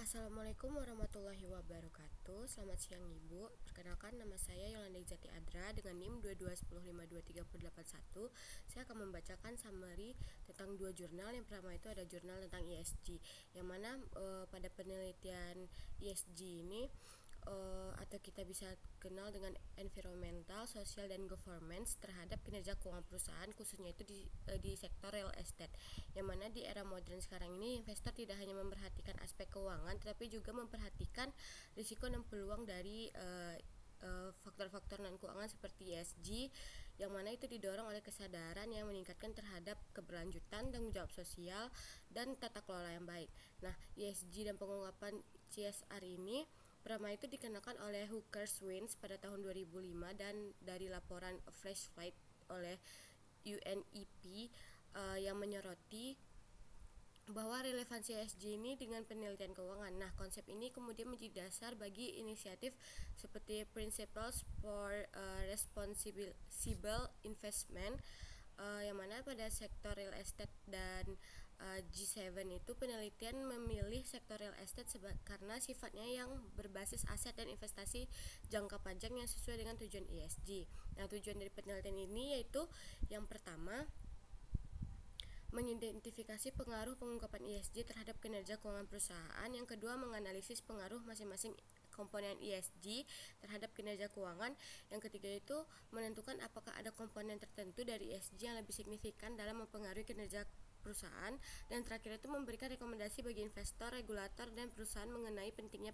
Assalamualaikum warahmatullahi wabarakatuh. Selamat siang Ibu. Perkenalkan, nama saya Yolanda Izati Adra dengan NIM 221052331. Saya akan membacakan summary tentang dua jurnal. Yang pertama itu ada jurnal tentang ESG, yang mana pada penelitian ESG ini atau kita bisa kenal dengan environmental, social, dan governance terhadap kinerja keuangan perusahaan, khususnya itu di sektor real estate. Yang mana di era modern sekarang ini, investor tidak hanya memperhatikan aspek keuangan, tetapi juga memperhatikan risiko dan peluang dari faktor-faktor non keuangan seperti ESG, yang mana itu didorong oleh kesadaran yang meningkatkan terhadap keberlanjutan, tanggung jawab sosial, dan tata kelola yang baik. Nah, ESG dan pengungkapan CSR ini pertama itu dikenakan oleh Hooker Swins pada tahun 2005 dan dari laporan Fresh Flight oleh UNEP yang menyoroti bahwa relevansi ESG ini dengan penelitian keuangan. Nah, konsep ini kemudian menjadi dasar bagi inisiatif seperti Principles for Responsible Investment, yang mana pada sektor real estate dan G7 itu penelitian memilih sektor real estate karena sifatnya yang berbasis aset dan investasi jangka panjang yang sesuai dengan tujuan ESG. Nah, tujuan dari penelitian ini yaitu yang pertama, mengidentifikasi pengaruh pengungkapan ESG terhadap kinerja keuangan perusahaan. Yang kedua, menganalisis pengaruh masing-masing komponen ESG terhadap kinerja keuangan. Yang ketiga itu menentukan apakah ada komponen tertentu dari ESG yang lebih signifikan dalam mempengaruhi kinerja perusahaan. Dan terakhir itu memberikan rekomendasi bagi investor, regulator, dan perusahaan mengenai pentingnya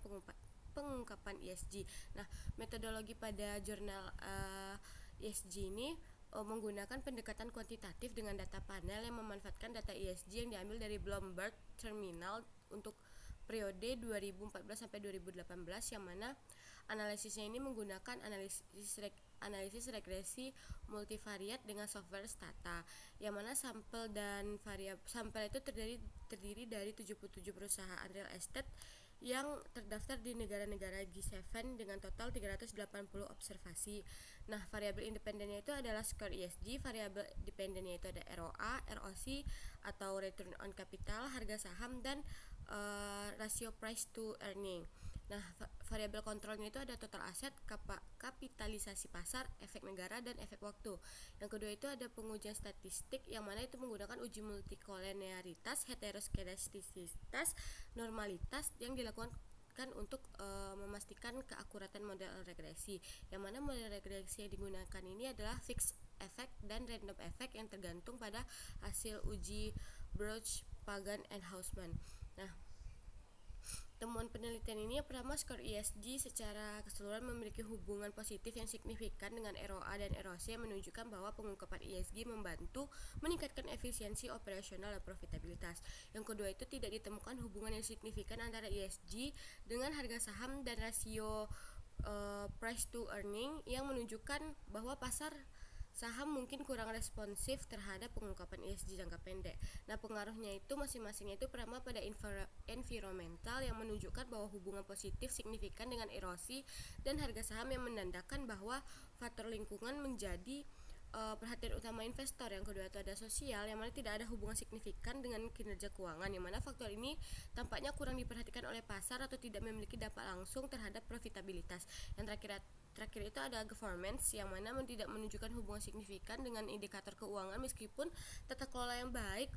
pengungkapan ESG. Nah, metodologi pada jurnal ESG ini menggunakan pendekatan kuantitatif dengan data panel yang memanfaatkan data ESG yang diambil dari Bloomberg Terminal untuk periode 2014 sampai 2018, yang mana analisisnya ini menggunakan analisis regresi multivariat dengan software Stata, yang mana sampel itu terdiri dari 77 perusahaan real estate yang terdaftar di negara-negara G7 dengan total 380 observasi. Nah, variabel independennya itu adalah skor ESG, variabel dependennya itu ada ROA, ROC atau return on capital, harga saham, dan rasio price to earning. Nah, variabel kontrolnya itu ada total aset, kapitalisasi pasar, efek negara, dan efek waktu. Yang kedua itu ada pengujian statistik, yang mana itu menggunakan uji multikolenearitas, heteroskedastisitas, normalitas yang dilakukan untuk memastikan keakuratan model regresi. Yang mana model regresi yang digunakan ini adalah fixed effect dan random effect yang tergantung pada hasil uji Bruch, Pagan, and Hausman. Nah, temuan penelitian ini yang pertama, skor ESG secara keseluruhan memiliki hubungan positif yang signifikan dengan ROA dan ROC yang menunjukkan bahwa pengungkapan ESG membantu meningkatkan efisiensi operasional dan profitabilitas. Yang kedua itu tidak ditemukan hubungan yang signifikan antara ESG dengan harga saham dan rasio price to earning yang menunjukkan bahwa pasar saham mungkin kurang responsif terhadap pengungkapan ESG jangka pendek. Nah, pengaruhnya itu masing-masingnya itu pertama pada environmental yang menunjukkan bahwa hubungan positif signifikan dengan erosi, dan harga saham yang menandakan bahwa faktor lingkungan menjadi perhatian utama investor. Yang kedua itu ada sosial, yang mana tidak ada hubungan signifikan dengan kinerja keuangan, yang mana faktor ini tampaknya kurang diperhatikan oleh pasar atau tidak memiliki dampak langsung terhadap profitabilitas. Yang terakhir itu ada governance, yang mana tidak menunjukkan hubungan signifikan dengan indikator keuangan meskipun tata kelola yang baik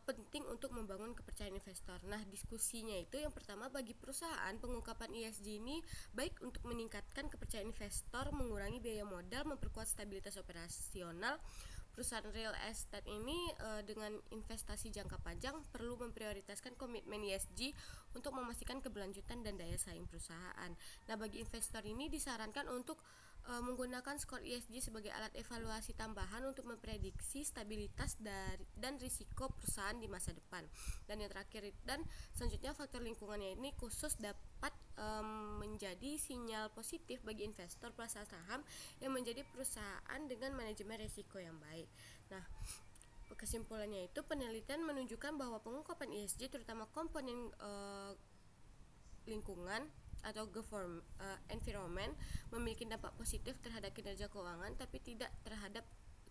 penting untuk membangun kepercayaan investor. Nah, diskusinya itu yang pertama, bagi perusahaan pengungkapan ESG ini baik untuk meningkatkan kepercayaan investor, mengurangi biaya modal, memperkuat stabilitas operasional. Perusahaan real estate ini dengan investasi jangka panjang perlu memprioritaskan komitmen ESG untuk memastikan keberlanjutan dan daya saing perusahaan. Nah, bagi investor ini disarankan untuk menggunakan skor ESG sebagai alat evaluasi tambahan untuk memprediksi stabilitas dan risiko perusahaan di masa depan. Dan yang terakhir dan selanjutnya, faktor lingkungannya ini khusus dapat menjadi sinyal positif bagi investor pasar saham yang menjadi perusahaan dengan manajemen risiko yang baik. Nah, kesimpulannya itu penelitian menunjukkan bahwa pengungkapan ESG terutama komponen lingkungan atau environment memiliki dampak positif terhadap kinerja keuangan, tapi tidak terhadap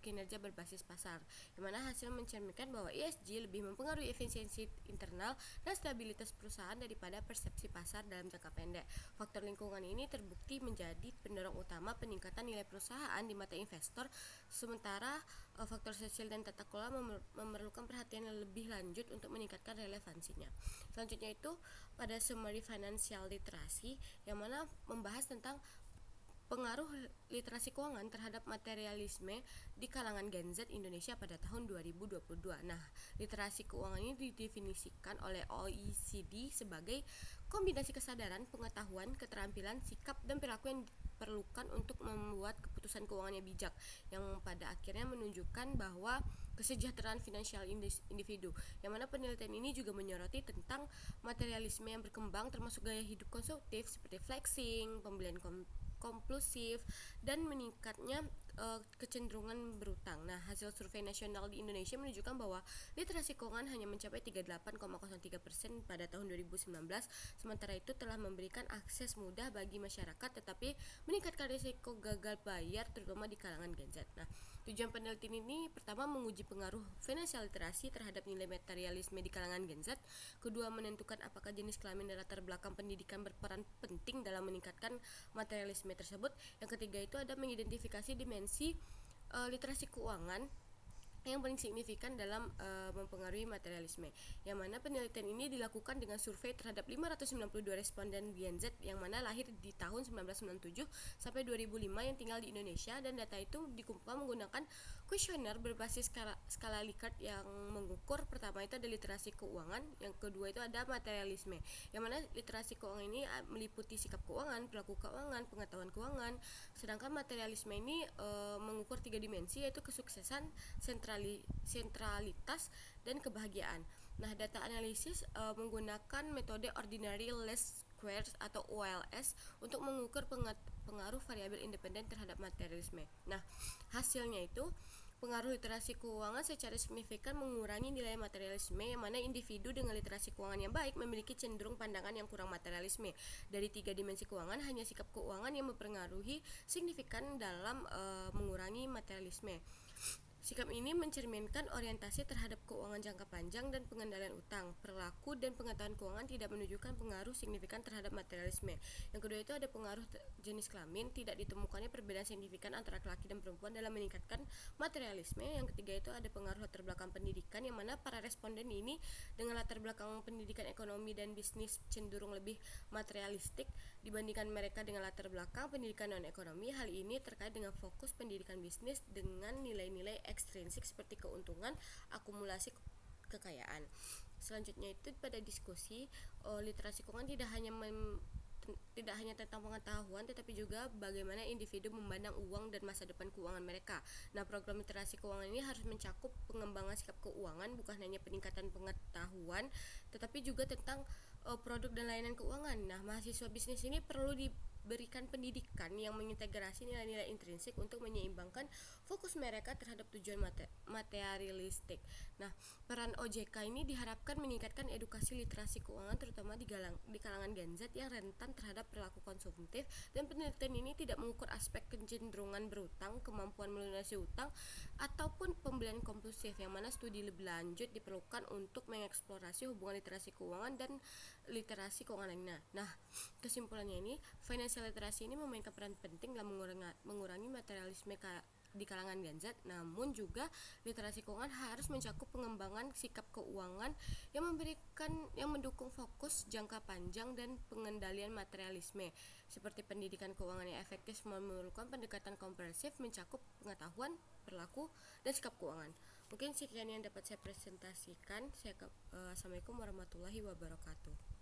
kinerja berbasis pasar, di mana hasil mencerminkan bahwa ESG lebih mempengaruhi efisiensi internal dan stabilitas perusahaan daripada persepsi pasar dalam jangka pendek. Faktor lingkungan ini terbukti menjadi pendorong utama peningkatan nilai perusahaan di mata investor, sementara faktor sosial dan tata kelola memerlukan perhatian yang lebih lanjut untuk meningkatkan relevansinya. Selanjutnya itu pada summary financial literacy, yang mana membahas tentang pengaruh literasi keuangan terhadap materialisme di kalangan Gen Z Indonesia pada tahun 2022. Nah, literasi keuangan ini didefinisikan oleh OECD sebagai kombinasi kesadaran, pengetahuan, keterampilan, sikap, dan perilaku yang diperlukan untuk membuat keputusan keuangan yang bijak, yang pada akhirnya menunjukkan bahwa kesejahteraan finansial individu, yang mana penelitian ini juga menyoroti tentang materialisme yang berkembang, termasuk gaya hidup konsumtif seperti flexing, pembelian kompulsif, dan meningkatnya kecenderungan berutang. Nah, hasil survei nasional di Indonesia menunjukkan bahwa literasi keuangan hanya mencapai 38,03% pada tahun 2019, sementara itu telah memberikan akses mudah bagi masyarakat tetapi meningkatkan risiko gagal bayar terutama di kalangan Gen Z. Nah, tujuan penelitian ini pertama menguji pengaruh financial literasi terhadap nilai materialisme di kalangan Gen Z, kedua menentukan apakah jenis kelamin dan latar belakang pendidikan berperan penting dalam meningkatkan materialisme tersebut, yang ketiga itu ada mengidentifikasi dimensi literasi keuangan yang paling signifikan dalam mempengaruhi materialisme, yang mana penelitian ini dilakukan dengan survei terhadap 592 responden Gen Z yang mana lahir di tahun 1997 sampai 2005 yang tinggal di Indonesia, dan data itu dikumpulkan menggunakan kuesioner berbasis skala Likert yang mengukur pertama itu ada literasi keuangan, yang kedua itu ada materialisme, yang mana literasi keuangan ini meliputi sikap keuangan, perilaku keuangan, pengetahuan keuangan, sedangkan materialisme ini mengukur 3 dimensi yaitu kesuksesan, sentralitas, dan kebahagiaan. Nah, data analisis menggunakan metode Ordinary Least Squares atau OLS untuk mengukur pengaruh variabel independen terhadap materialisme. Nah, hasilnya itu pengaruh literasi keuangan secara signifikan mengurangi nilai materialisme, yang mana individu dengan literasi keuangan yang baik memiliki cenderung pandangan yang kurang materialisme. Dari 3 dimensi keuangan, hanya sikap keuangan yang mempengaruhi signifikan dalam mengurangi materialisme. Sikap ini mencerminkan orientasi terhadap keuangan jangka panjang dan pengendalian utang. Perilaku dan pengetahuan keuangan tidak menunjukkan pengaruh signifikan terhadap materialisme. Yang kedua itu ada pengaruh jenis kelamin, tidak ditemukannya perbedaan signifikan antara laki dan perempuan dalam meningkatkan materialisme. Yang ketiga itu ada pengaruh latar belakang pendidikan, yang mana para responden ini dengan latar belakang pendidikan ekonomi dan bisnis cenderung lebih materialistik dibandingkan mereka dengan latar belakang pendidikan non-ekonomi. Hal ini terkait dengan fokus pendidikan bisnis dengan nilai-nilai ekstrinsik seperti keuntungan, akumulasi kekayaan. Selanjutnya itu pada diskusi, literasi keuangan tidak hanya tentang pengetahuan tetapi juga bagaimana individu memandang uang dan masa depan keuangan mereka. Nah, program literasi keuangan ini harus mencakup pengembangan sikap keuangan, bukan hanya peningkatan pengetahuan tetapi juga tentang produk dan layanan keuangan. Nah, mahasiswa bisnis ini perlu diberikan pendidikan yang mengintegrasi nilai-nilai intrinsik untuk menyeimbangkan fokus mereka terhadap tujuan materialistik. Nah, peran OJK ini diharapkan meningkatkan edukasi literasi keuangan terutama di kalangan Gen Z yang rentan terhadap perilaku konsumtif, dan penelitian ini tidak mengukur aspek kecenderungan berutang, kemampuan melunasi utang, ataupun pembelian kompulsif, yang mana studi lebih lanjut diperlukan untuk mengeksplorasi hubungan literasi keuangan dan literasi keuangan lainnya. Nah, kesimpulannya ini, financial literacy ini memainkan peran penting dalam mengurangi materialisme di kalangan Gen Z, namun juga literasi keuangan harus mencakup pengembangan sikap keuangan yang mendukung fokus jangka panjang dan pengendalian materialisme, seperti pendidikan keuangan yang efektif memerlukan pendekatan komprehensif mencakup pengetahuan, perilaku, dan sikap keuangan. Mungkin sekian yang dapat saya presentasikan. Assalamualaikum warahmatullahi wabarakatuh.